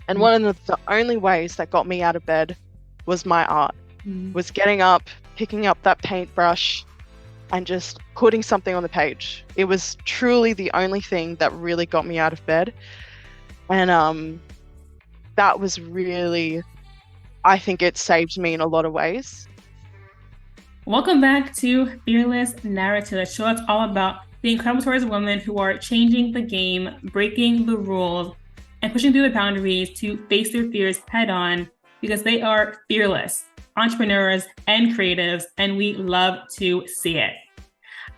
And one of the only ways that got me out of bed was my art, Mm. was getting up, picking up that paintbrush, and just putting something on the page. It was truly the only thing that really got me out of bed. And that was really, I think it saved me in a lot of ways. Welcome back to Fearless Narrative, a show that's all about the incredible stories of women who are changing the game, breaking the rules, and pushing through the boundaries to face their fears head on because they are fearless entrepreneurs and creatives, and we love to see it.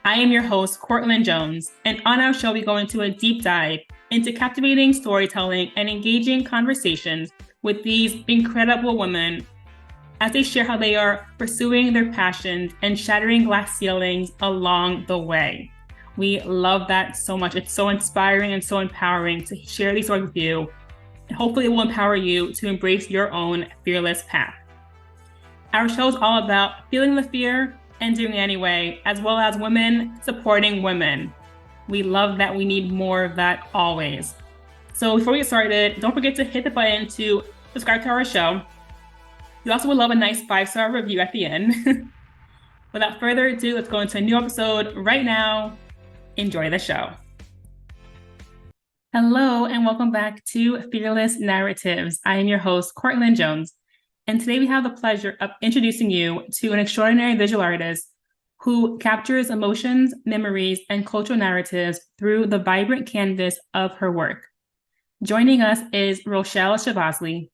I am your host, Courtlyn Jones, and on our show, we go into a deep dive into captivating storytelling and engaging conversations with these incredible women as they share how they are pursuing their passions and shattering glass ceilings along the way. We love that so much. It's so inspiring and so empowering to share these stories with you. And hopefully it will empower you to embrace your own fearless path. Our show is all about feeling the fear and doing it anyway, as well as women supporting women. We love that. We need more of that always. So before we get started, don't forget to hit the button to subscribe to our show. We also would love a nice 5-star review at the end. Without further ado, let's go into a new episode right now. Enjoy the show. Hello, and welcome back to Fearless Narratives. I am your host, Courtlyn Jones, and today we have the pleasure of introducing you to an extraordinary visual artist who captures emotions, memories, and cultural narratives through the vibrant canvas of her work. Joining us is Rochelle Shahfazli,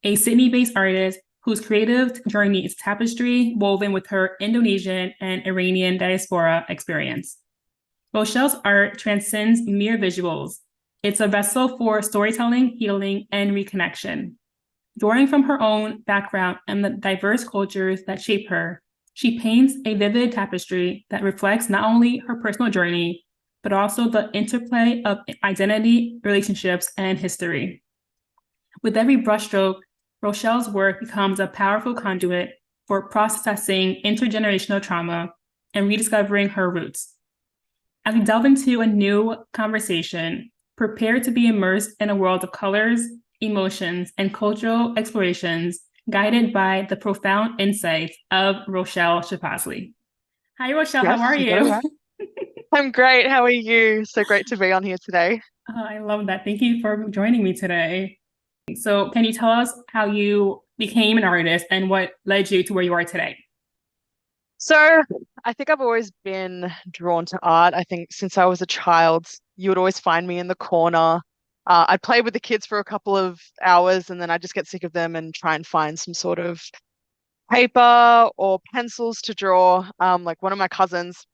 a Sydney-based artist whose creative journey is tapestry woven with her Indonesian and Iranian diaspora experience. Rochelle's art transcends mere visuals. It's a vessel for storytelling, healing, and reconnection. Drawing from her own background and the diverse cultures that shape her, she paints a vivid tapestry that reflects not only her personal journey, but also the interplay of identity, relationships, and history. With every brushstroke, Rochelle's work becomes a powerful conduit for processing intergenerational trauma and rediscovering her roots. As we delve into a new conversation, prepare to be immersed in a world of colors, emotions, and cultural explorations guided by the profound insights of Rochelle Shahfazli. Hi, Rochelle. Yes, How are you got it you? right. I'm great. How are you? So great to be on here today. I love that. Thank you for joining me today. So can you tell us how you became an artist and what led you to where you are today? So I think I've always been drawn to art. I think since I was a child, you would always find me in the corner. I'd play with the kids for a couple of hours and then I'd just get sick of them and try and find some sort of paper or pencils to draw. Like one of my cousins,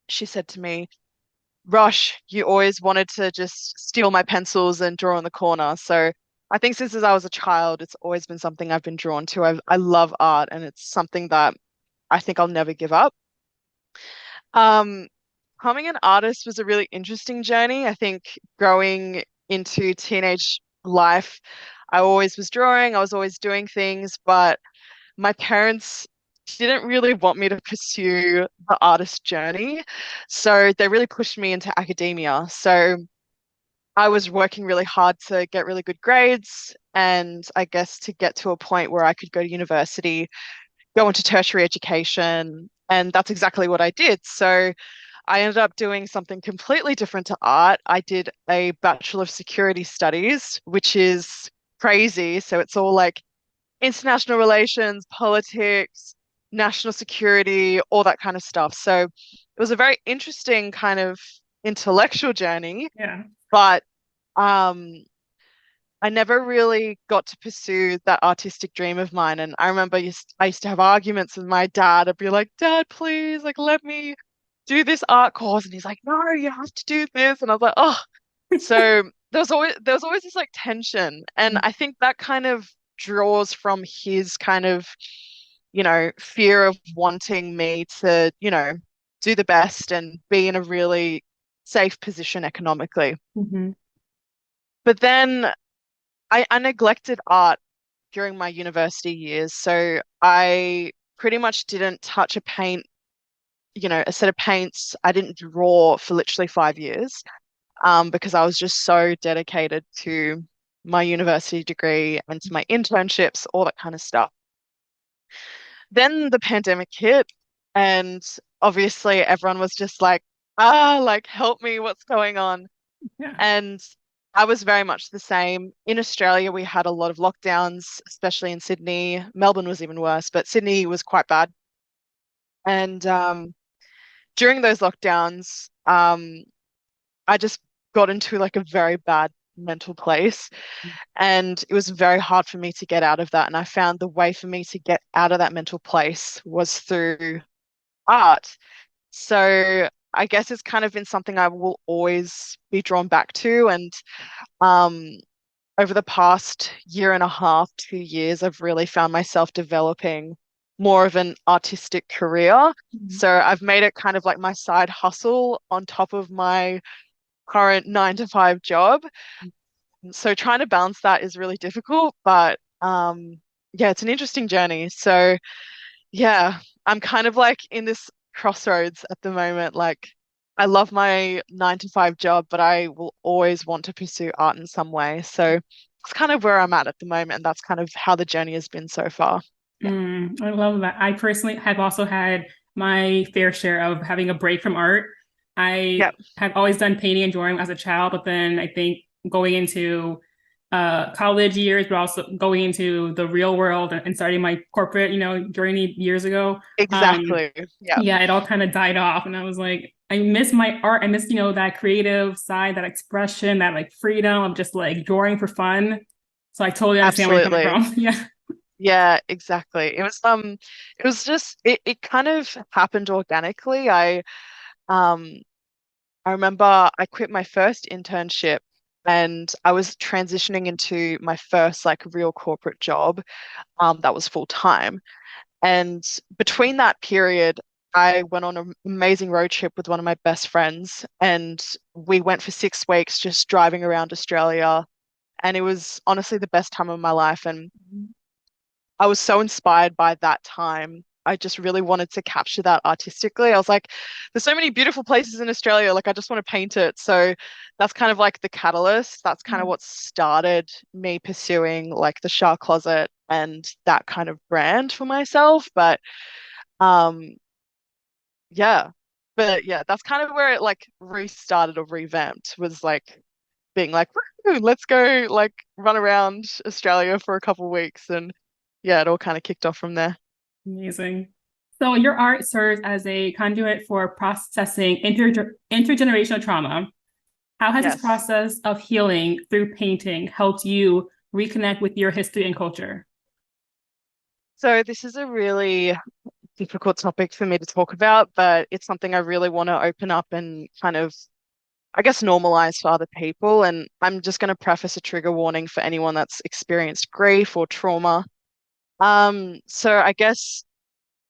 she said to me, Rosh, you always wanted to just steal my pencils and draw in the corner. So I think since as I was a child, it's always been something I've been drawn to. I love art and it's something that I think I'll never give up. Um, Becoming an artist was a really interesting journey. I think growing into teenage life, I always was drawing, I was always doing things, but my parents didn't really want me to pursue the artist journey. So they really pushed me into academia. So I was working really hard to get really good grades and I guess to get to a point where I could go to university, go into tertiary education. And that's exactly what I did. So I ended up doing something completely different to art. I did a Bachelor of Security Studies, which is crazy. So it's all like international relations, politics, national security, all that kind of stuff. So it was a very interesting kind of intellectual journey, Yeah. but um, I never really got to pursue that artistic dream of mine. And I remember I used to have arguments with my dad. I'd be like, Dad, please, like, let me do this art course. And he's like, no, you have to do this. And I was like, oh. So there was always this like tension. And I think that kind of draws from his kind of, fear of wanting me to, do the best and be in a really safe position economically. Mm-hmm. But then I neglected art during my university years. So I pretty much didn't touch a paint, a set of paints. I didn't draw for literally 5 years because I was just so dedicated to my university degree and to my internships, all that kind of stuff. Then the pandemic hit, and obviously everyone was just like, like, help me, what's going on? Yeah. And I was very much the same. In Australia, we had a lot of lockdowns, especially in Sydney. Melbourne was even worse, but Sydney was quite bad. And during those lockdowns, I just got into like a very bad mental place. And it was very hard for me to get out of that. And I found the way for me to get out of that mental place was through art. So I guess it's kind of been something I will always be drawn back to. And um, over the past year and a half, 2 years, I've really found myself developing more of an artistic career. Mhm. So I've made it kind of like my side hustle on top of my current 9 to 5 job. So trying to balance that is really difficult, but yeah, it's an interesting journey. So yeah, I'm kind of like in this crossroads at the moment. Like I love my 9 to 5 job, but I will always want to pursue art in some way. So it's kind of where I'm at the moment, and that's kind of how the journey has been so far. Yeah. I love that. I personally have also had my fair share of having a break from art. I Yeah, have always done painting and drawing as a child, but then I think going into college years, but also going into the real world and starting my corporate, journey years ago, um, exactly. Yeah, yeah, it all kind of died off. And I was like, I miss my art. I miss, that creative side, that expression, that like freedom of just like drawing for fun. So I totally understand where you're coming absolutely. from. Yeah. Yeah, exactly. It was just it kind of happened organically. Um I remember I quit my first internship and I was transitioning into my first like real corporate job that was full time. And between that period, I went on an amazing road trip with one of my best friends, and we went for 6 weeks just driving around Australia. And it was honestly the best time of my life. And I was so inspired by that time. I just really wanted to capture that artistically. I was like, there's so many beautiful places in Australia. Like, I just want to paint it. So that's kind of like the catalyst. That's kind of what started me pursuing like the SHAH closet and that kind of brand for myself. But um, yeah. But yeah, that's kind of where it like restarted or revamped was like being like, "Woo, let's go like run around Australia for a couple of weeks." And yeah, it all kind of kicked off from there. Amazing. So your art serves as a conduit for processing intergenerational trauma. How has this Yes. process of healing through painting helped you reconnect with your history and culture? So this is a really difficult topic for me to talk about, but it's something I really want to open up and kind of, I guess, normalize for other people. And I'm just going to preface a trigger warning for anyone that's experienced grief or trauma. So I guess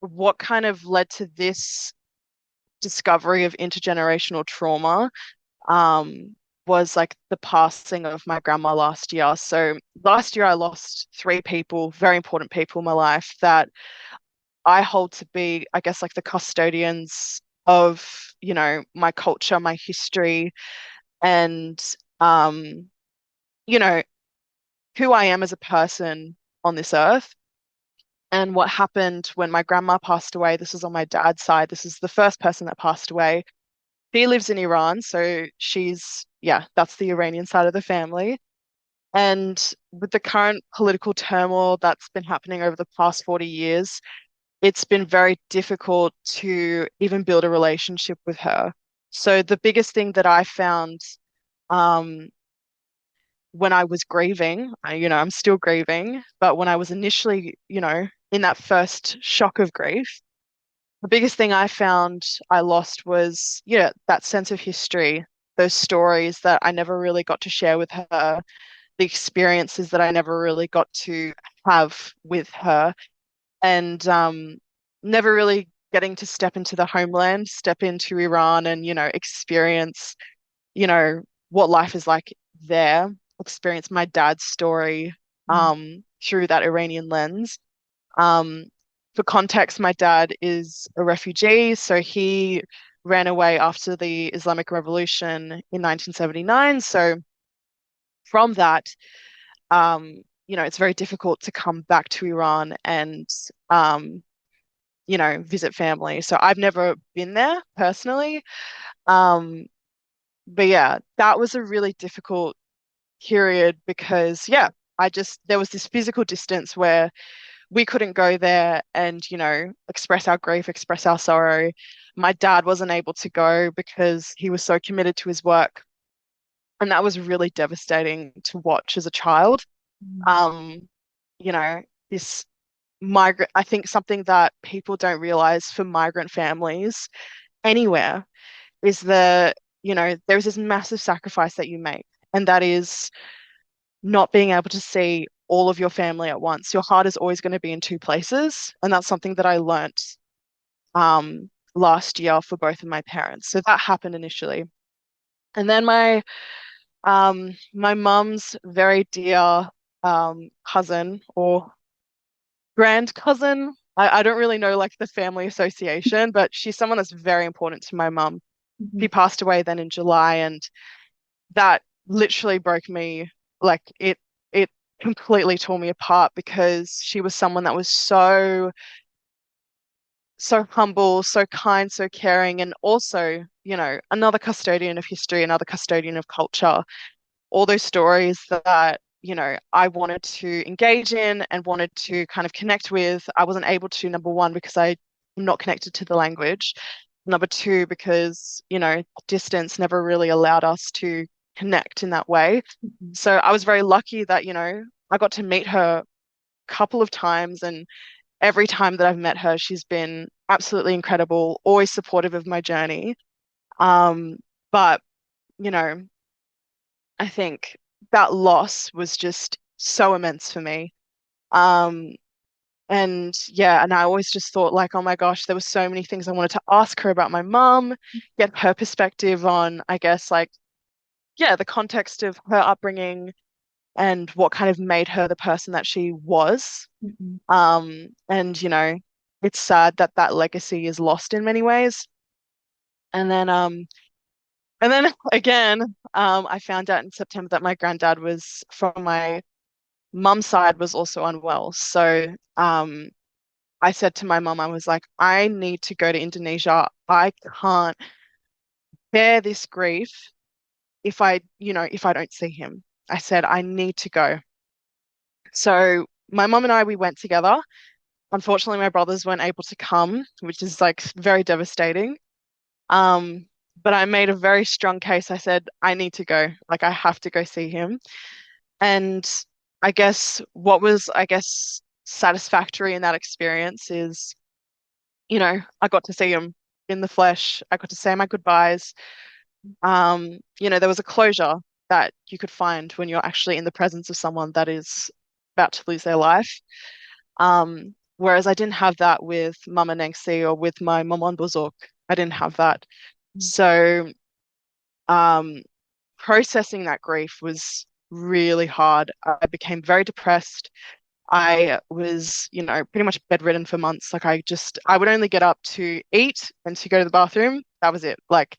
what kind of led to this discovery of intergenerational trauma um, was like the passing of my grandma last year. So last year I lost 3 people, very important people in my life that I hold to be, I guess, like the custodians of, my culture, my history, and um, you know, who I am as a person on this earth. And what happened when my grandma passed away, this is on my dad's side, this is the first person that passed away. She lives in Iran, so yeah, that's the Iranian side of the family. And with the current political turmoil that's been happening over the past 40 years, it's been very difficult to even build a relationship with her. So the biggest thing that I found um, when I was grieving, I'm still grieving, but when I was initially, in that first shock of grief, the biggest thing I found I lost was, yeah, that sense of history, those stories that I never really got to share with her, the experiences that I never really got to have with her, and never really getting to step into the homeland, step into Iran and, experience, you know, what life is like there, experience my dad's story through that Iranian lens. Um, for context, my dad is a refugee, so he ran away after the Islamic Revolution in 1979. So from that, it's very difficult to come back to Iran and um, visit family. So I've never been there personally. Um, but yeah, that was a really difficult period because yeah, there was this physical distance where we couldn't go there and, express our grief, express our sorrow. My dad wasn't able to go because he was so committed to his work. And that was really devastating to watch as a child. Mm. Um, you know, this migrant, I think something that people don't realize for migrant families anywhere is there's this massive sacrifice that you make. And that is not being able to see all of your family at once. Your heart is always going to be in two places. And that's something that I learnt last year for both of my parents. So that happened initially. And then my mum's very dear cousin or grand cousin. I don't really know like the family association, but she's someone that's very important to my mum. She Mhm. passed away then in July, and that literally broke me. Like it completely tore me apart because she was someone that was so humble, so kind, so caring, and also, another custodian of history, another custodian of culture. All those stories that, I wanted to engage in and wanted to kind of connect with. I wasn't able to, number one, because I'm not connected to the language. Number two, because, distance never really allowed us to connect in that way. Mhm. So I was very lucky that, I got to meet her a couple of times, and every time that I've met her, she's been absolutely incredible, always supportive of my journey. But, you know, I think that loss was just so immense for me. Um, and yeah, and I always just thought like, oh my gosh, there were so many things I wanted to ask her about my mum, get her perspective on, I guess, like, yeah, the context of her upbringing and what kind of made her the person that she was. Mhm. And it's sad that that legacy is lost in many ways. And then again, I found out in September that my granddad was from my mum's side was also unwell. So I said to my mum, I was like, I need to go to Indonesia. I can't bear this grief if I don't see him. I said, I need to go. So my mum and I, we went together. Unfortunately, my brothers weren't able to come, which is like very devastating. Um, but I made a very strong case. I said, I need to go. Like, I have to go see him. And I guess what was, I guess, satisfactory in that experience is, I got to see him in the flesh. I got to say my goodbyes. There was a closure that you could find when you're actually in the presence of someone that is about to lose their life. Whereas I didn't have that with Mama Nengsi or with my Maman Bozok. I didn't have that. So um, processing that grief was really hard. I became very depressed. I was, pretty much bedridden for months. Like I would only get up to eat and to go to the bathroom. That was it. Like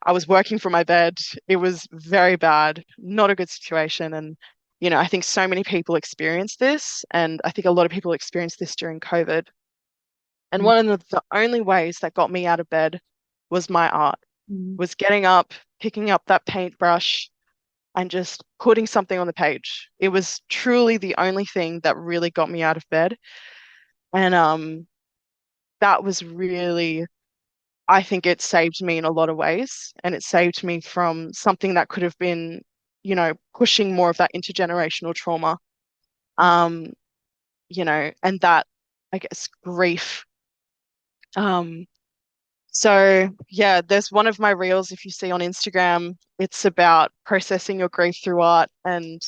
I was working from my bed. It was very bad, not a good situation. And, I think so many people experience this. And I think a lot of people experienced this during COVID. And one of the only ways that got me out of bed was my art, Mhm. was getting up, picking up that paintbrush, and just putting something on the page. It was truly the only thing that really got me out of bed. And that was really, I think it saved me in a lot of ways. And it saved me from something that could have been, pushing more of that intergenerational trauma. Um, and that, I guess, grief. Um, So, yeah, there's one of my reels, if you see on Instagram, it's about processing your grief through art. And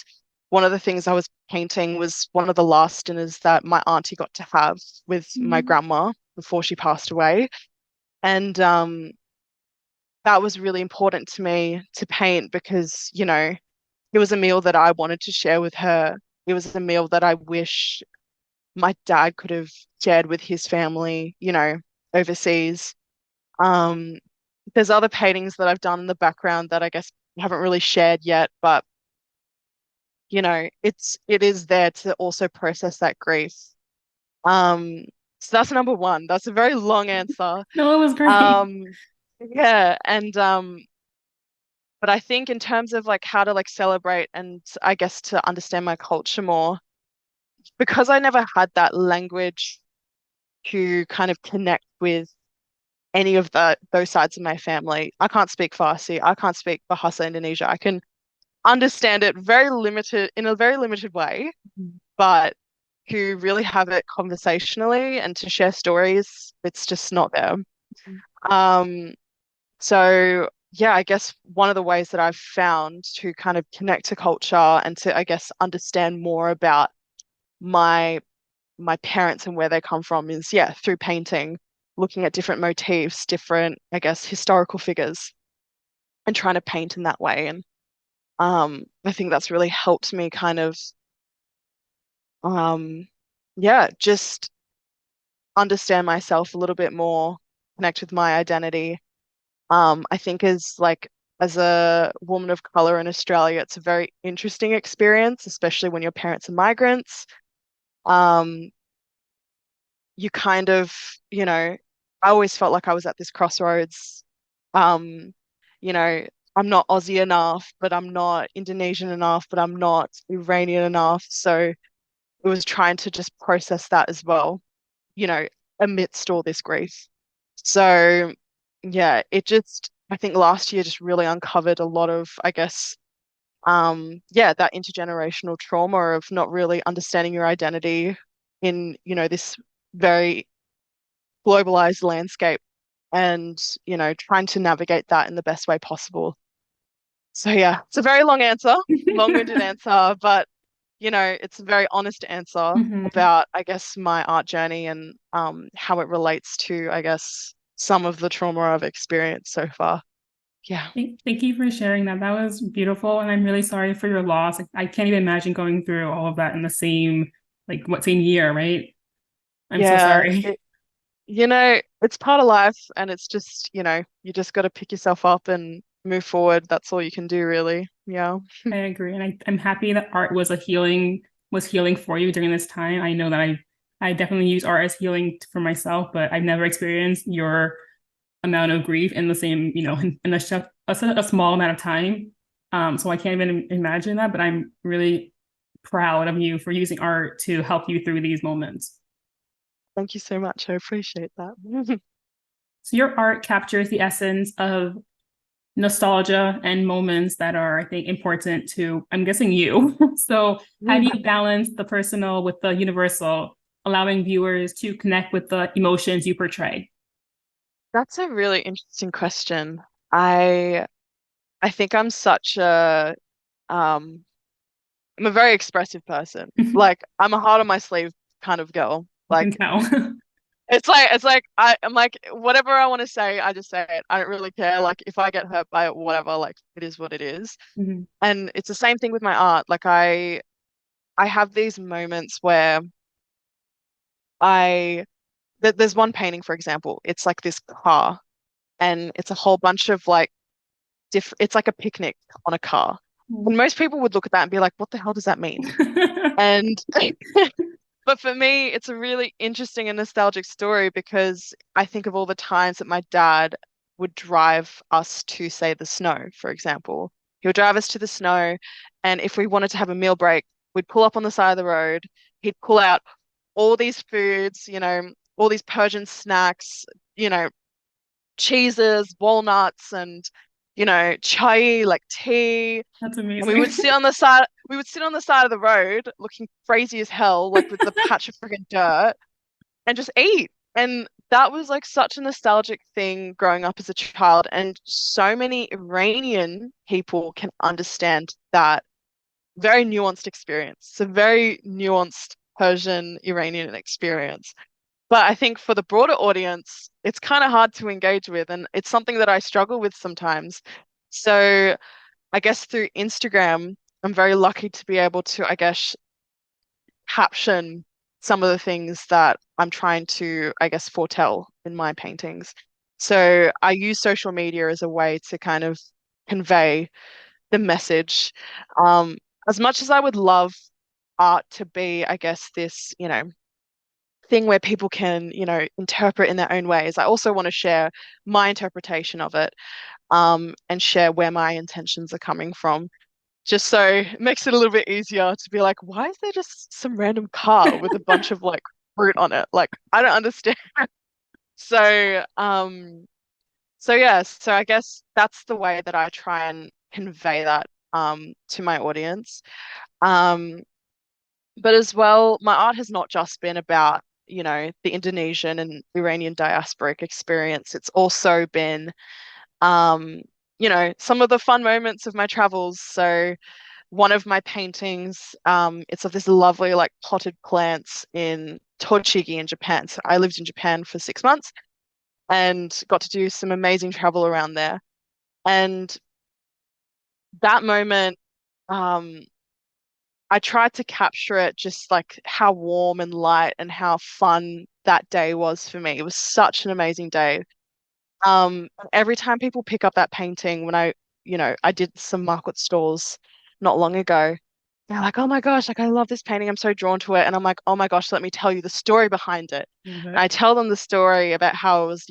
one of the things I was painting was one of the last dinners that my auntie got to have with my Mhm. grandma before she passed away. And that was really important to me to paint because, it was a meal that I wanted to share with her. It was a meal that I wish my dad could have shared with his family, overseas. Um, there's other paintings that I've done in the background that I guess I haven't really shared yet, but it is there to also process that grief. Um, so that's number one. That's a very long answer. No, it was great. Um, yeah, but I think in terms of like how to like celebrate and I guess to understand my culture more, because I never had that language to kind of connect with any of those sides of my family. I can't speak Farsi. I can't speak Bahasa Indonesia. I can understand it very limited in a very limited way, but to really have it conversationally and to share stories, it's just not there. Um, so yeah, I guess one of the ways that I've found to kind of connect to culture and to, I guess, understand more about my my parents and where they come from is, yeah, through painting, looking at different motifs, different, I guess, historical figures, and trying to paint in that way. And I think that's really helped me kind of, um, yeah, just understand myself a little bit more, connect with my identity. I think as a woman of color in Australia, it's a very interesting experience, especially when your parents are migrants. Um, you kind of, you know, I always felt like I was at this crossroads. Um, you know, I'm not Aussie enough, but I'm not Indonesian enough, but I'm not Iranian enough. So it was trying to just process that as well, you know, amidst all this grief. So yeah, I think last year just really uncovered a lot of, I guess, yeah, that intergenerational trauma of not really understanding your identity in, this very globalized landscape and, trying to navigate that in the best way possible. So yeah, it's a very long answer, long-winded answer, but it's a very honest answer Mhm. about, I guess, my art journey and how it relates to, I guess, some of the trauma I've experienced so far. Yeah. Thank you for sharing that. That was beautiful, and I'm really sorry for your loss. I can't even imagine going through all of that in the same, like, what same year, right? I'm so Yeah, sorry. it's part of life and it's just, you just got to pick yourself up and move forward. That's all you can do, really. Yeah. I agree, and I'm happy that art was healing for you during this time. I know that I definitely use art as healing for myself, but I've never experienced your amount of grief in the same, in a small amount of time. So I can't even imagine that, but I'm really proud of you for using art to help you through these moments. Thank you so much. I appreciate that. So your art captures the essence of nostalgia and moments that are, I think, important to, I'm guessing, you. So how do you balance the personal with the universal, allowing viewers to connect with the emotions you portray? That's a really interesting question. I I think um I'm a very expressive person. You Like I'm a heart on my sleeve kind of girl. can Like tell. it's like I'm like whatever I want to say, I just say it. I don't really care. Like if I get hurt by it, whatever, like it is what it is. Mhm. And it's the same thing with my art. Like I have these moments where I there's one painting, for example. It's like this car and it's a whole bunch of like it's like a picnic on a car. And most people would look at that and be like, what the hell does that mean? And but for me, it's a really interesting and nostalgic story because I think of all the times that my dad would drive us to, say, the snow, for example. He would drive us to the snow, and if we wanted to have a meal break, we'd pull up on the side of the road. He'd pull out all these foods, all these Persian snacks, you know, cheeses, walnuts, and chai, like tea. That's And we would amazing. sit on the side, we would sit on the side of the road looking crazy as hell, like with the patch of freaking dirt, and just eat. And that was like such a nostalgic thing growing up as a child. And so many Iranian people can understand that very nuanced experience. It's a very nuanced Persian Iranian experience. But I think for the broader audience, it's kind of hard to engage with, and it's something that I struggle with sometimes. So I guess through Instagram, I'm very lucky to be able to, I guess, caption some of the things that I'm trying to, I guess, foretell in my paintings. So I use social media as a way to kind of convey the message. as much as I would love art to be, I guess, this, thing where people can, interpret in their own ways, I also want to share my interpretation of it, and share where my intentions are coming from. Just so it makes it a little bit easier to be like, why is there just some random car with a bunch of like fruit on it? Like, I don't understand. So, so yeah, so I guess that's the way that I try and convey that to my audience. Um, but as well, my art has not just been about, the Indonesian and Iranian diasporic experience. It's also been, um, some of the fun moments of my travels. So one of my paintings, it's of this lovely like potted plants in Tochigi in Japan. So I lived in Japan for 6 months and got to do some amazing travel around there. And that moment, um, I tried to capture it just like how warm and light and how fun that day was for me. It was such an amazing day. Every time people pick up that painting, when I did some market stalls not long ago, they're like, oh my gosh, like I love this painting. I'm so drawn to it. And I'm like, oh my gosh, let me tell you the story behind it. And I tell them the story about how I was,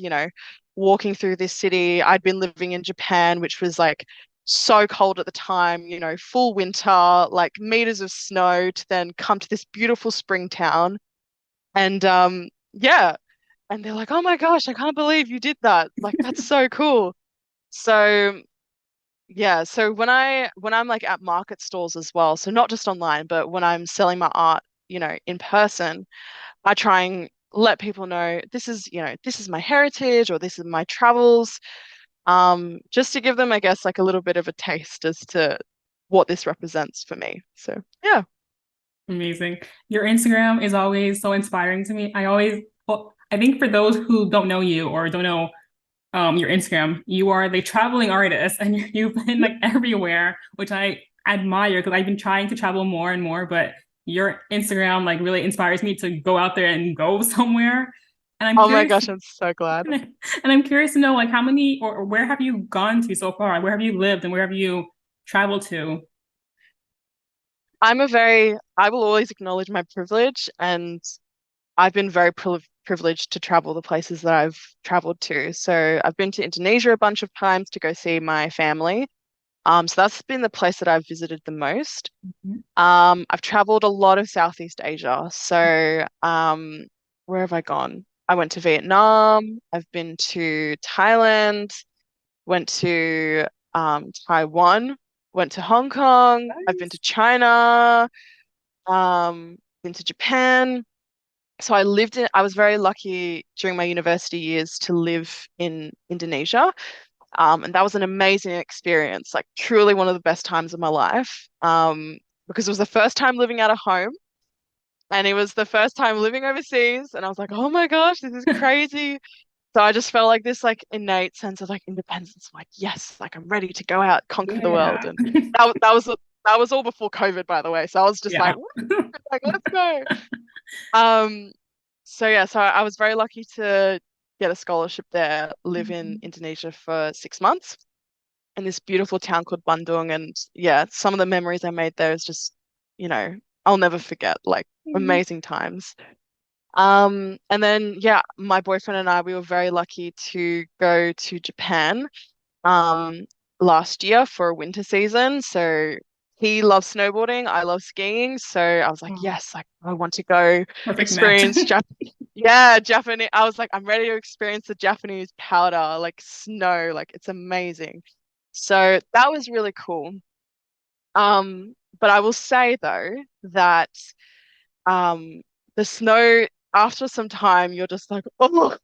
walking through this city. I'd been living in Japan, which was like so cold at the time, full winter, like meters of snow, to then come to this beautiful spring town. And yeah. And they're like, oh my gosh, I can't believe you did that. Like that's so cool. So yeah, so when I'm like at market stalls as well, so not just online, but when I'm selling my art, in person, I try and let people know this is my heritage or this is my travels, just to give them, I guess, like a little bit of a taste as to what this represents for me. So yeah. Amazing. Your Instagram is always so inspiring to me. Well, I think for those who don't know you or don't know your Instagram, you are the traveling artist and you've been like everywhere, which I admire because I've been trying to travel more and more, but your Instagram like really inspires me to go out there and go somewhere. And I'm Oh my curious gosh, I'm so glad. and I'm curious to know like how many or where have you gone to so far? Where have you lived and where have you traveled to? I will always acknowledge my privilege, and I've been very privileged to travel the places that I've traveled to. So I've been to Indonesia a bunch of times to go see my family. So that's been the place that I've visited the most. Mhm. I've traveled a lot of Southeast Asia. So where have I gone? I went to Vietnam. I've been to Thailand. Went to Taiwan. Went to Hong Kong. I've been to Nice. China. Been to Japan. So I was very lucky during my university years to live in Indonesia. And that was an amazing experience, like truly one of the best times of my life. Because it was the first time living out of home and it was the first time living overseas. And I was like, oh my gosh, this is crazy. So I just felt like this like innate sense of like independence, like, yes, like I'm ready to go out, conquer the world. Yeah. And that was all before COVID, by the way. So I was just Yeah. like, "Woo, like, let's go." Um, so yeah, so I was very lucky to get a scholarship there, live in Mhm. Indonesia for 6 months in this beautiful town called Bandung. And yeah, some of the memories I made there is just, you know, I'll never forget, like amazing times. And then yeah, my boyfriend and I, we were very lucky to go to Japan um last year for a winter season. So he loves snowboarding, I love skiing. So I was like, Oh, yes, like I want to go perfect match. experience yeah, Japanese. I was like, I'm ready to experience the Japanese powder, like snow, like it's amazing. So that was really cool. But I will say though that um the snow after some time you're just like, oh,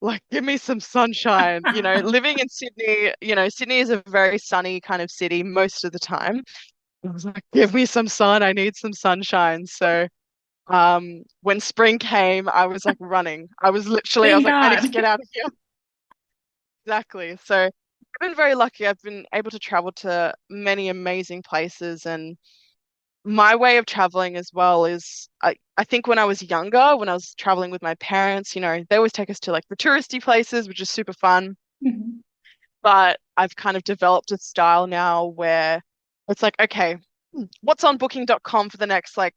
like give me some sunshine. Living in Sydney, Sydney is a very sunny kind of city most of the time. I was like, give me some sun. I need some sunshine. So when spring came, I was like running. I was Thank like, I need to God. get out of here. Exactly. So I've been very lucky. I've been able to travel to many amazing places, and my way of traveling as well is I think when I was younger, when I was traveling with my parents, they always take us to like the touristy places, which is super fun. Mhm. But I've kind of developed a style now where it's like, okay, what's on booking.com for the next like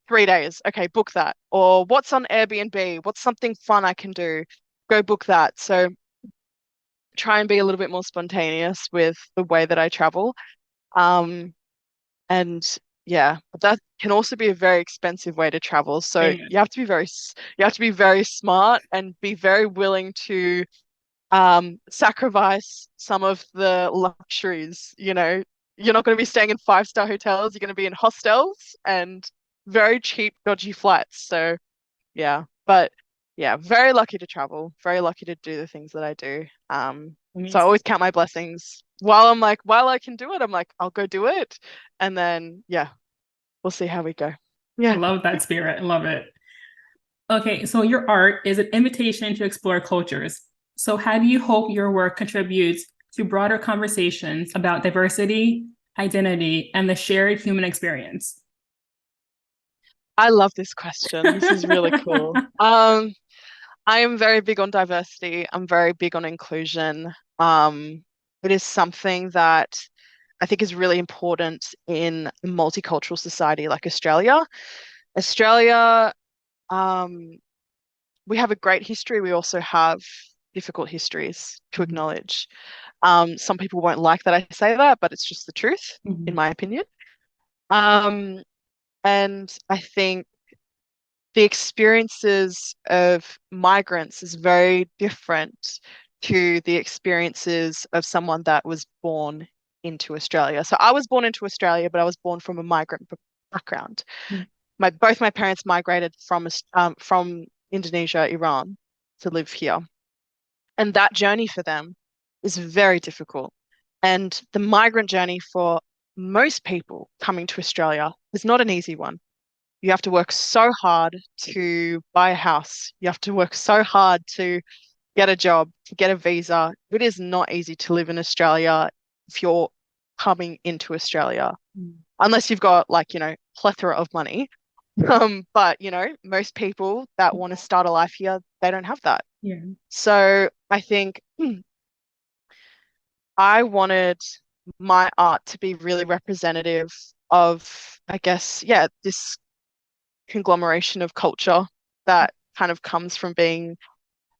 3 days? Okay, book that. Or what's on Airbnb? What's something fun I can do? Go book that. So try and be a little bit more spontaneous with the way that I travel. Um, and yeah, but that can also be a very expensive way to travel. So Yeah. you have to be very smart and be very willing to sacrifice some of the luxuries. You're not going to be staying in five-star hotels, you're going to be in hostels and very cheap, dodgy flights. So yeah, but yeah, very lucky to travel, very lucky to do the things that I do. Me So I too. always count my blessings while I can do it, I'm like, I'll go do it. And then yeah, we'll see how we go. I Yeah. love that spirit. I love it. Okay, so your art is an invitation to explore cultures. So, how do you hope your work contributes to broader conversations about diversity, identity, and the shared human experience? I love this question. This is really cool. I am very big on diversity. I'm very big on inclusion. It is something that I think is really important in a multicultural society like Australia. Australia, um, we have a great history. We also have difficult histories to Mhm. acknowledge. Some people won't like that I say that, but it's just the truth, in Mhm. my opinion. Um, and I think the experiences of migrants is very different to the experiences of someone that was born into Australia. So I was born into Australia, but I was born from a migrant background. Both my parents migrated from Indonesia, Iran, to live here, and that journey for them is very difficult. And the migrant journey for most people coming to Australia is not an easy one. You have to work so hard to buy a house. You have to work so hard to get a job, to get a visa. It is not easy to live in Australia if you're coming into Australia, Mhm. unless you've got like, plethora of money. But most people that want to start a life here, they don't have that. Yeah. So I think I wanted my art to be really representative of, I guess, yeah, this conglomeration of culture that kind of comes from being,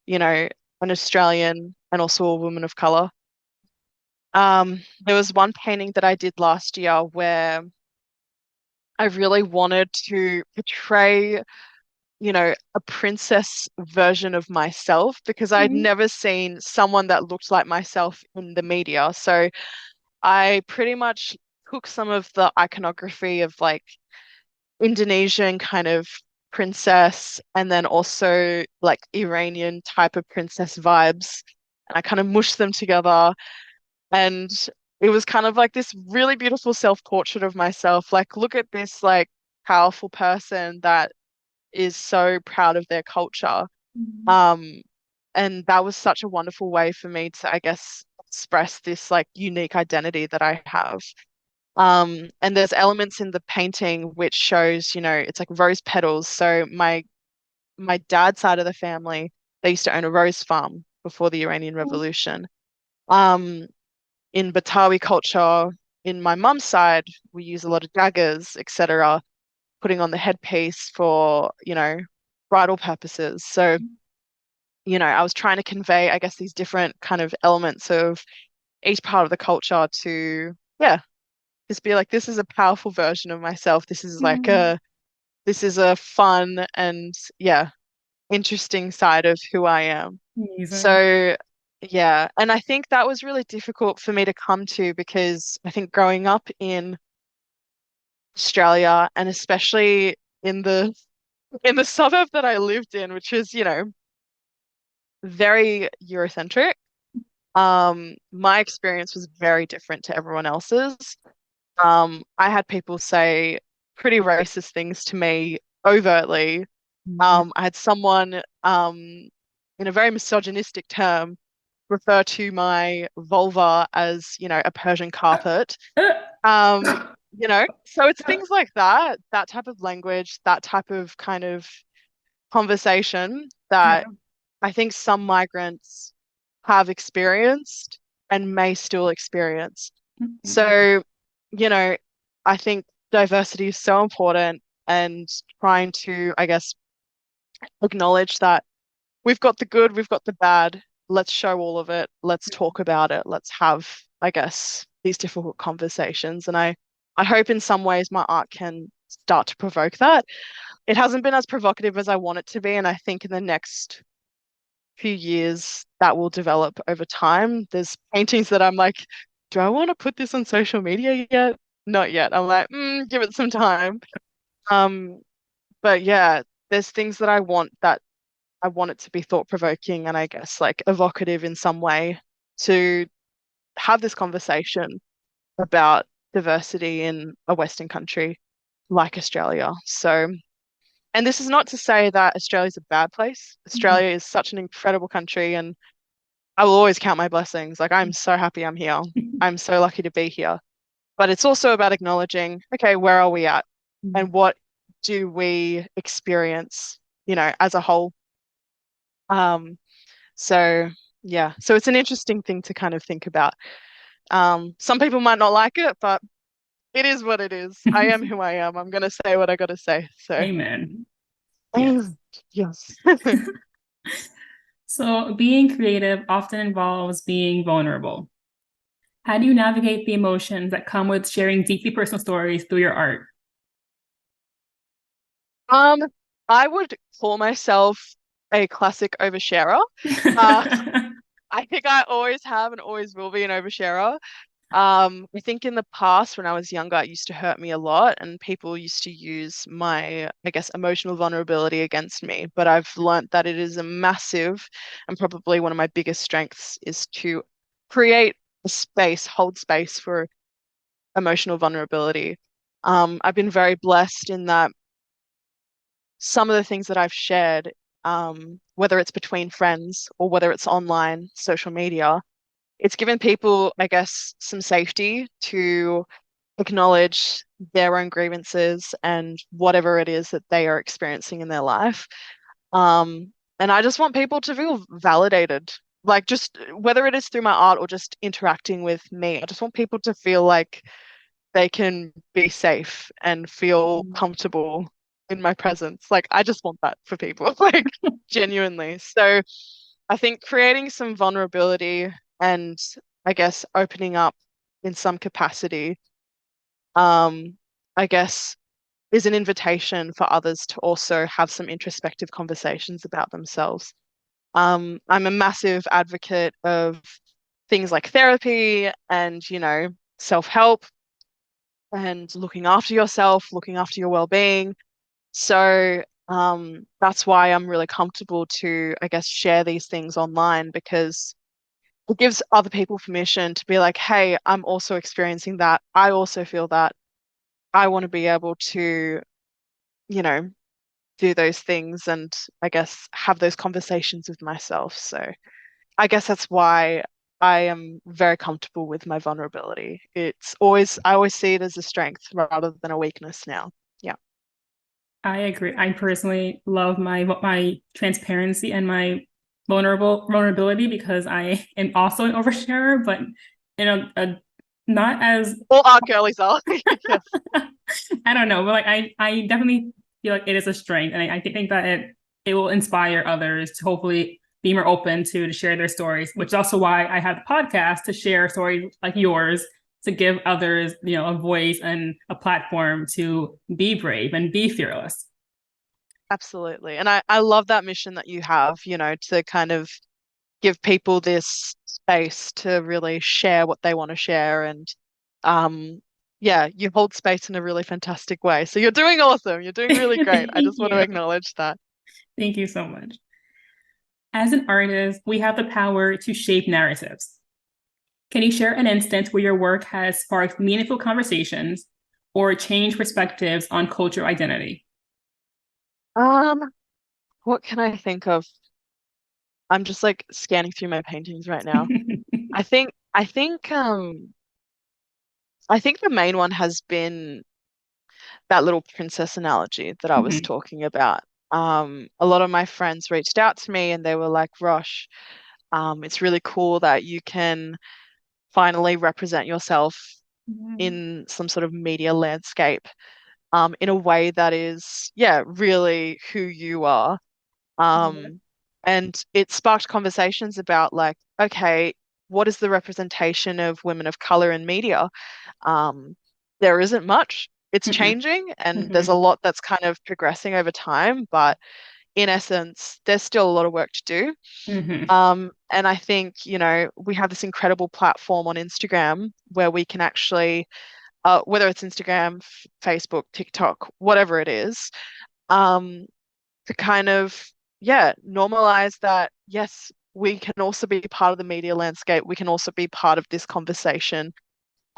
you know, an Australian and also a woman of color. There was one painting that I did last year where I really wanted to portray, a princess version of myself because I'd Mhm. never seen someone that looked like myself in the media. So I pretty much took some of the iconography of like Indonesian kind of princess and then also like Iranian type of princess vibes. And I kind of mushed them together. And it was kind of like this really beautiful self-portrait of myself. Like, look at this like powerful person that is so proud of their culture. Mhm. Um, and that was such a wonderful way for me to, I guess, express this like unique identity that I have. And there's elements in the painting which shows, it's like rose petals. So my dad's side of the family, they used to own a rose farm before the Iranian Revolution. Um, in Batawi culture, in my mum's side, we use a lot of daggers, etc., putting on the headpiece for, bridal purposes. So, I was trying to convey, I guess, these different kind of elements of each part of the culture to, yeah, just be like, this is a powerful version of myself. Mhm. This is a fun and yeah, interesting side of who I am. Amazing. So yeah, and I think that was really difficult for me to come to because I think growing up in Australia and especially in the suburb that I lived in, which is, very Eurocentric, my experience was very different to everyone else's. I had people say pretty racist things to me overtly. Mhm. I had someone, in a very misogynistic term, refer to my vulva as, a Persian carpet. So it's things like that, that type of language, that type of kind of conversation that Yeah. I think some migrants have experienced and may still experience. Mhm. So, you know, I think diversity is so important and trying to, I guess, acknowledge that we've got the good, we've got the bad. Let's show all of it. Let's talk about it. Let's have, I guess, these difficult conversations. And I hope in some ways my art can start to provoke that. It hasn't been as provocative as I want it to be, and I think in the next few years that will develop over time. There's paintings that I'm like, do I want to put this on social media yet? Not yet. I'm like, give it some time. Um, but yeah, there's things that I want it to be thought provoking and I guess like evocative in some way to have this conversation about diversity in a Western country like Australia. So, and this is not to say that Australia's a bad place. Mhm. Australia is such an incredible country and I will always count my blessings. Like I'm so happy I'm here. I'm so lucky to be here. But it's also about acknowledging, okay, where are we at? And what do we experience, as a whole? Um, so yeah, so it's an interesting thing to kind of think about. Some people might not like it, but it is what it is. I am who I am. I'm gonna say what I gotta say. So Amen. Yes. yes. So, being creative often involves being vulnerable. How do you navigate the emotions that come with sharing deeply personal stories through your art? Um, I would call myself a classic oversharer. Uh, I think I always have and always will be an oversharer. I think in the past when I was younger, it used to hurt me a lot, and people used to use my, I guess, emotional vulnerability against me. But I've learnt that it is a massive, and probably one of my biggest strengths is to create a space, hold space for emotional vulnerability. I've been very blessed in that some of the things that I've shared, whether it's between friends or whether it's online, social media, it's given people, I guess, some safety to acknowledge their own grievances and whatever it is that they are experiencing in their life. And I just want people to feel validated, like just whether it is through my art or just interacting with me. I just want people to feel like they can be safe and feel comfortable in my presence. Like I just want that for people, like genuinely. So I think creating some vulnerability and I guess opening up in some capacity, um, I guess is an invitation for others to also have some introspective conversations about themselves. I'm a massive advocate of things like therapy and, self-help and looking after yourself, looking after your well-being. So that's why I'm really comfortable to, I guess, share these things online because it gives other people permission to be like, hey, I'm also experiencing that. I also feel that. I want to be able to, you know, do those things and I guess have those conversations with myself. So I guess that's why I am very comfortable with my vulnerability. I always see it as a strength rather than a weakness now. Yeah. I agree. I personally love my transparency and my vulnerability because I am also an oversharer, but not as All art girlies are. Yes. I don't know, but like I definitely feel like it is a strength, and I think that it will inspire others to hopefully be more open to share their stories, which is also why I have the podcast to share stories like yours to give others, a voice and a platform to be brave and be fearless. Absolutely. And I love that mission that you have, to kind of give people this space to really share what they want to share. And yeah, you hold space in a really fantastic way. So you're doing awesome. You're doing really great. I Thank just want to you. acknowledge that. Thank you so much. As an artist, we have the power to shape narratives. Can you share an instance where your work has sparked meaningful conversations or changed perspectives on cultural identity? Um, what can I think of? I'm just like scanning through my paintings right now. I think the main one has been that little princess analogy that I was Mhm. talking about. A lot of my friends reached out to me and they were like, Rosh, it's really cool that you can finally represent yourself Mhm. in some sort of media landscape, in a way that is, yeah, really who you are. Yeah. Um, and it sparked conversations about like, okay, what is the representation of women of color in media? Um, there isn't much. It's Mhm. changing, and there's a Mhm. lot that's kind of progressing over time, but in essence, there's still a lot of work to do. Mhm. And I think, we have this incredible platform on Instagram where we can actually, whether it's Instagram, Facebook, TikTok, whatever it is, um, to kind of, yeah, normalize that, yes, we can also be part of the media landscape. We can also be part of this conversation.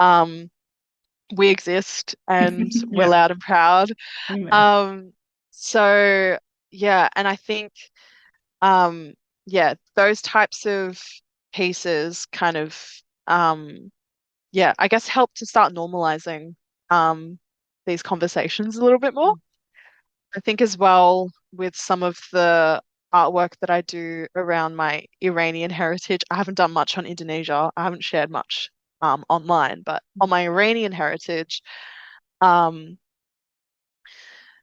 Um, we exist and we're Yeah. loud and proud. Amen. Um, so yeah, and I think um yeah, those types of pieces kind of yeah, I guess help to start normalizing um these conversations a little bit more. I think as well with some of the artwork that I do around my Iranian heritage, I haven't done much on Indonesia. I haven't shared much online, but on my Iranian heritage, um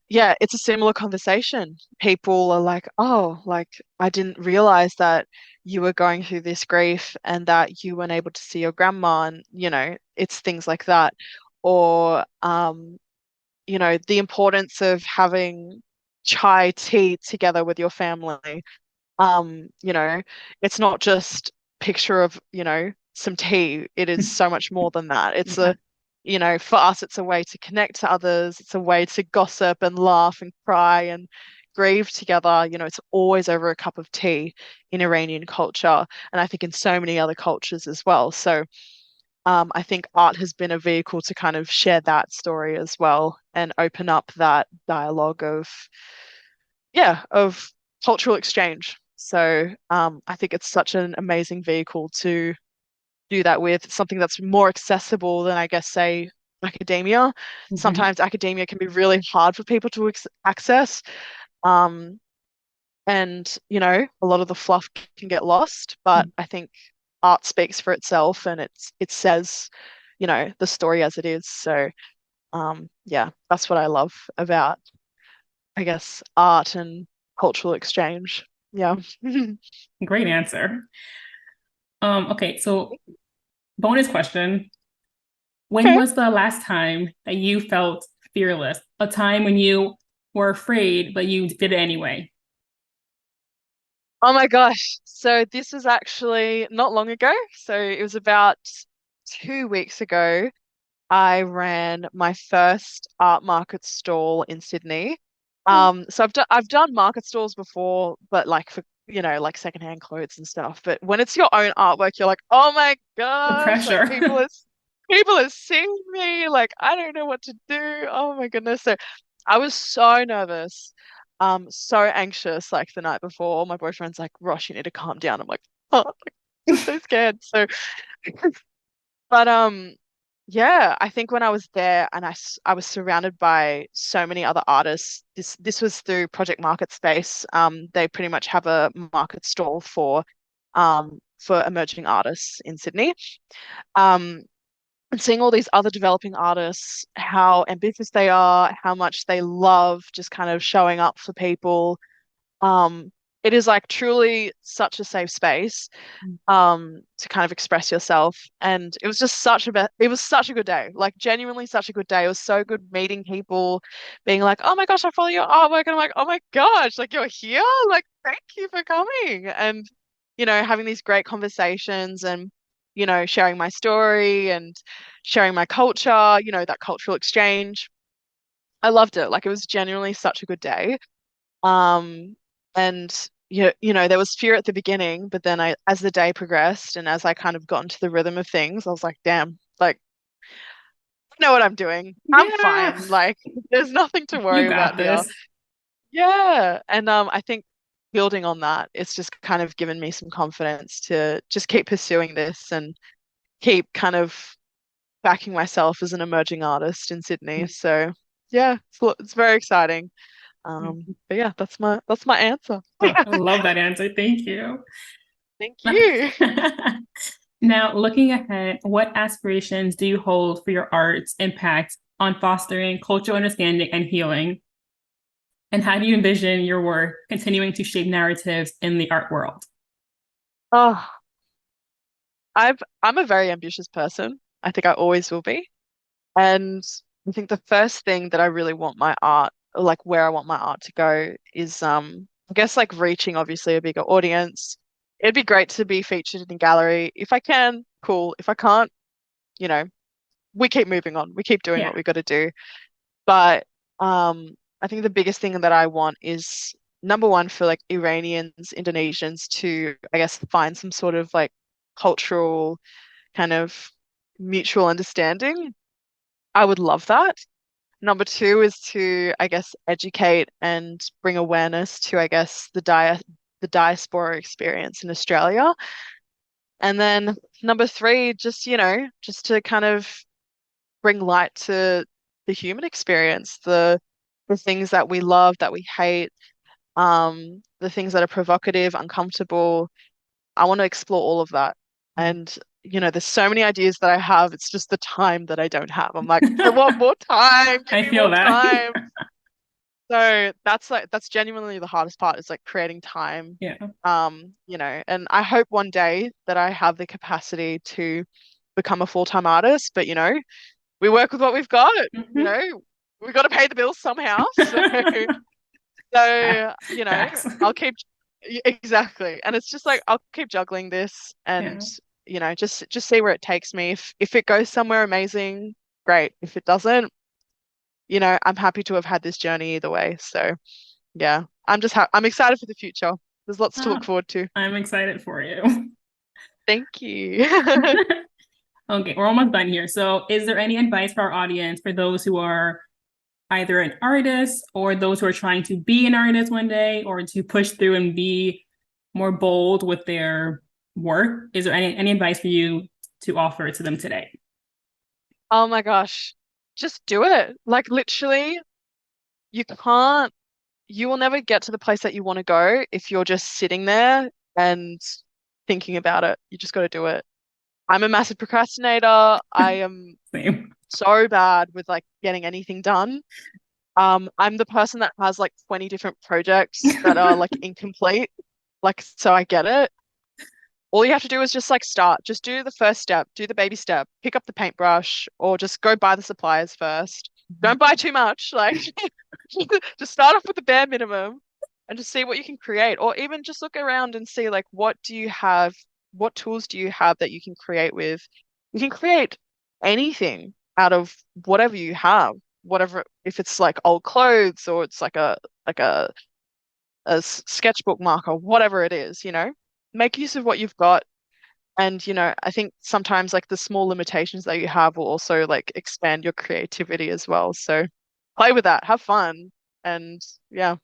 yeah, it's a similar conversation. People are like, oh, like I didn't realize that you were going through this grief and that you weren't able to see your grandma. And, it's things like that. Or, the importance of having chai tea together with your family. You know, it's not just picture of, some tea. It is so much more than that. It's Yeah. for us, it's a way to connect to others. It's a way to gossip and laugh and cry and grieve together. It's always over a cup of tea in Iranian culture, and I think in so many other cultures as well. So, I think art has been a vehicle to kind of share that story as well and open up that dialogue of, yeah, of cultural exchange. So I think it's such an amazing vehicle to do that with, something that's more accessible than, I guess, say, academia. Mhm. Sometimes academia can be really hard for people to access. Um, and, a lot of the fluff can get lost, but I think art speaks for itself and it says, the story as it is. So yeah, that's what I love about, I guess, art and cultural exchange. Yeah. Great answer. Okay, so bonus question. When Okay. was the last time that you felt fearless? A time when you were afraid, but you did it anyway? Oh my gosh. So this was actually not long ago. So it was about 2 weeks ago. I ran my first art market stall in Sydney. So I've done market stalls before, but like for like secondhand clothes and stuff. But when it's your own artwork, you're like, oh my The gosh, like pressure. people are seeing me, like I don't know what to do. Oh my goodness. So I was so nervous, so anxious like the night before. My boyfriend's like, Rosh, you need to calm down. I'm like, oh, like, just so scared. So but yeah, I think when I was there and I was surrounded by so many other artists. This was through Project Market Space. They pretty much have a market stall for emerging artists in Sydney. Um, and seeing all these other developing artists, how ambitious they are, how much they love just kind of showing up for people. Um, it is like truly such a safe space to kind of express yourself. And it was just it was such a good day, like genuinely such a good day. It was so good meeting people, being like, oh my gosh, I follow your artwork. And I'm like, oh my gosh, like you're here? Like, thank you for coming. And, having these great conversations and, sharing my story and sharing my culture, that cultural exchange. I loved it. Like it was genuinely such a good day. Um, and there was fear at the beginning, but then as the day progressed and as I kind of got into the rhythm of things, I was like, damn, like, I know what I'm doing. I'm Yeah, fine. Like, there's nothing to you worry got about here. this. Yeah. And I think building on that, it's just kind of given me some confidence to just keep pursuing this and keep kind of backing myself as an emerging artist in Sydney. So yeah, it's very exciting. But yeah, that's my answer. I love that answer. Thank you. Thank you. Now, looking ahead, what aspirations do you hold for your art's impact on fostering cultural understanding and healing? And how do you envision your work continuing to shape narratives in the art world? Oh, I'm a very ambitious person. I think I always will be. And I think the first thing that I really want my art, or like where I want my art to go is I guess like reaching obviously a bigger audience. It'd be great to be featured in a gallery. If I can, cool. If I can't, you know, we keep moving on. We keep doing Yeah. what we got to do. But I think the biggest thing that I want is number one for like Iranians, Indonesians to, I guess, find some sort of like cultural kind of mutual understanding. I would love that. Number two is to, I guess, educate and bring awareness to, I guess, the diaspora experience in Australia. And then number three, just, just to kind of bring light to the human experience, the things that we love, that we hate, the things that are provocative, uncomfortable. I want to explore all of that. And there's so many ideas that I have. It's just the time that I don't have. I'm like, I want more time. Give I me feel more that. time. So that's genuinely the hardest part is like creating time. Yeah. And I hope one day that I have the capacity to become a full-time artist, but we work with what we've got, Mhm. we've got to pay the bills somehow. So, Facts. I'll keep exactly. And it's just like I'll keep juggling this and Yeah. just see where it takes me. If it goes somewhere amazing, great. If it doesn't, I'm happy to have had this journey either way. So, yeah. I'm excited for the future. There's lots to look Ah, forward to. I'm excited for you. Thank you. Okay, we're almost done here. So, is there any advice for our audience for those who are either an artist or those who are trying to be an artist one day or to push through and be more bold with their work? Is there any advice for you to offer to them today? Oh my gosh. Just do it. Like literally, you can't you will never get to the place that you want to go if you're just sitting there and thinking about it. You just got to do it. I'm a massive procrastinator. I am Same. so bad with like getting anything done. I'm the person that has like 20 different projects that are like incomplete. Like, so I get it. All you have to do is just like start. Just do the first step, do the baby step, pick up the paintbrush, or just go buy the supplies first. Don't buy too much. Like, just start off with the bare minimum and just see what you can create. Or even just look around and see like what do you have, what tools do you have that you can create with? You can create anything out of whatever you have, whatever if it's like old clothes or it's like a sketchbook marker, whatever it is, make use of what you've got. And, I think sometimes like the small limitations that you have will also like expand your creativity as well. So play with that, have fun, and yeah,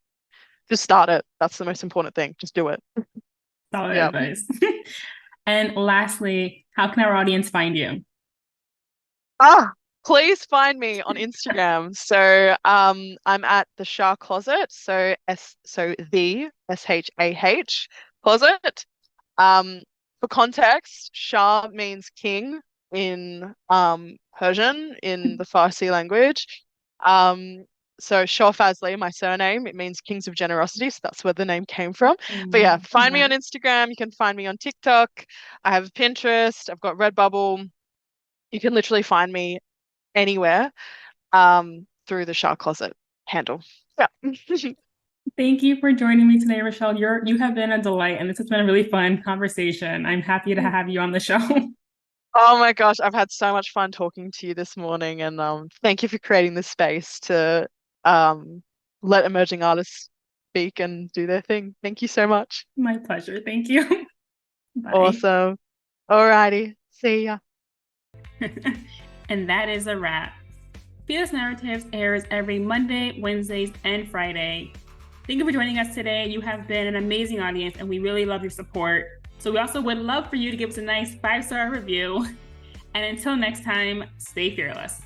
just start it. That's the most important thing. Just do it. Solid Yeah. advice. And lastly, how can our audience find you? Ah, please find me on Instagram. So I'm at the SHAH Closet. So the SHAH closet. Um, for context, Shah means king in Persian in the Farsi language. Um, so Shahfazli, my surname, it means kings of generosity, so that's where the name came from. But yeah, find me on Nice. Instagram. You can find me on TikTok. I have Pinterest. I've got Redbubble. You can literally find me anywhere through the Shah Closet handle. Yeah. Thank you for joining me today, Rochelle. You have been a delight, and this has been a really fun conversation. I'm happy to have you on the show. Oh my gosh, I've had so much fun talking to you this morning, and thank you for creating this space to um, let emerging artists speak and do their thing. Thank you so much. My pleasure. Thank you. Bye. Awesome. Alrighty, see ya. And that is a wrap. Fearless Narratives airs every Monday, Wednesdays, and Friday. Thank you for joining us today. You have been an amazing audience, and we really love your support. So we also would love for you to give us a nice 5-star review. And until next time, stay fearless.